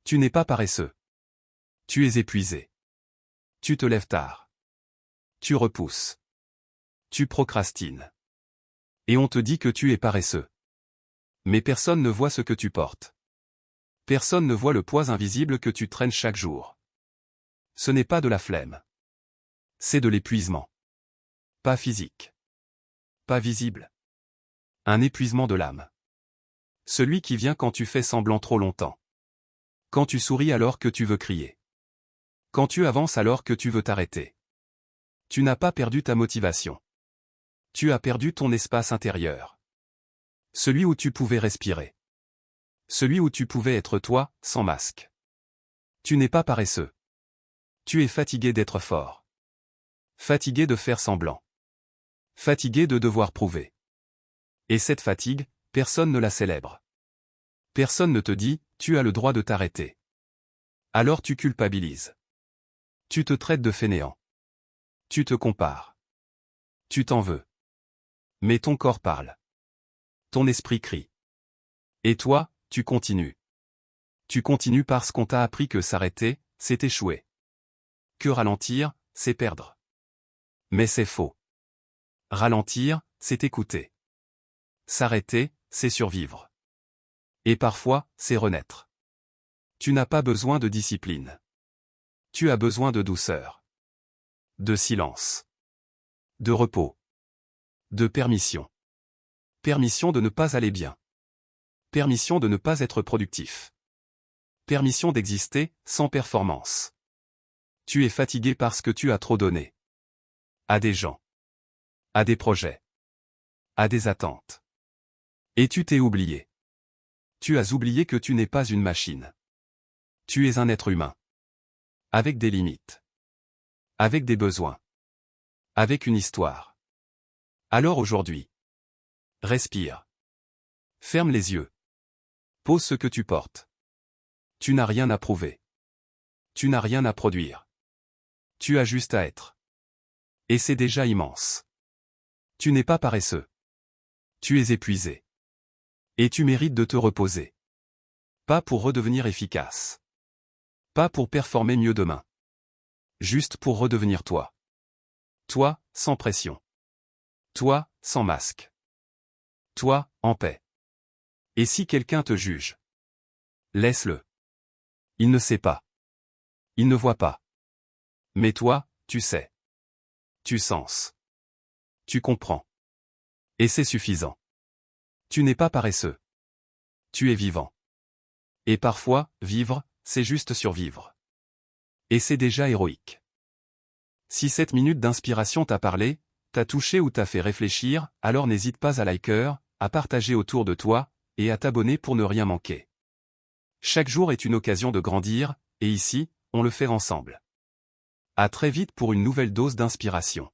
Tu n'es pas paresseux. Tu es épuisé. Tu te lèves tard. Tu repousses. Tu procrastines. Et on te dit que tu es paresseux. Mais personne ne voit ce que tu portes. Personne ne voit le poids invisible que tu traînes chaque jour. Ce n'est pas de la flemme. C'est de l'épuisement. Pas physique. Pas visible. Un épuisement de l'âme. Celui qui vient quand tu fais semblant trop longtemps. Quand tu souris alors que tu veux crier. Quand tu avances alors que tu veux t'arrêter. Tu n'as pas perdu ta motivation. Tu as perdu ton espace intérieur. Celui où tu pouvais respirer. Celui où tu pouvais être toi, sans masque. Tu n'es pas paresseux. Tu es fatigué d'être fort. Fatigué de faire semblant. Fatigué de devoir prouver. Et cette fatigue, personne ne la célèbre. Personne ne te dit, tu as le droit de t'arrêter. Alors tu culpabilises. Tu te traites de fainéant. Tu te compares. Tu t'en veux. Mais ton corps parle. Ton esprit crie. Et toi, tu continues. Tu continues parce qu'on t'a appris que s'arrêter, c'est échouer. Que ralentir, c'est perdre. Mais c'est faux. Ralentir, c'est écouter. S'arrêter, c'est survivre. Et parfois, c'est renaître. Tu n'as pas besoin de discipline. Tu as besoin de douceur. De silence. De repos. De permission. Permission de ne pas aller bien. Permission de ne pas être productif. Permission d'exister, sans performance. Tu es fatigué parce que tu as trop donné. À des gens. À des projets. À des attentes. Et tu t'es oublié. Tu as oublié que tu n'es pas une machine. Tu es un être humain. Avec des limites. Avec des besoins. Avec une histoire. Alors aujourd'hui. Respire. Ferme les yeux. Pose ce que tu portes. Tu n'as rien à prouver. Tu n'as rien à produire. Tu as juste à être. Et c'est déjà immense. Tu n'es pas paresseux. Tu es épuisé. Et tu mérites de te reposer. Pas pour redevenir efficace. Pas pour performer mieux demain. Juste pour redevenir toi. Toi, sans pression. Toi, sans masque. Toi, en paix. Et si quelqu'un te juge? Laisse-le. Il ne sait pas. Il ne voit pas. Mais toi, tu sais. Tu sens. Tu comprends. Et c'est suffisant. Tu n'es pas paresseux. Tu es vivant. Et parfois, vivre, c'est juste survivre. Et c'est déjà héroïque. Si cette minute d'inspiration t'a parlé, t'a touché ou t'a fait réfléchir, alors n'hésite pas à liker, à partager autour de toi, et à t'abonner pour ne rien manquer. Chaque jour est une occasion de grandir, et ici, on le fait ensemble. À très vite pour une nouvelle dose d'inspiration.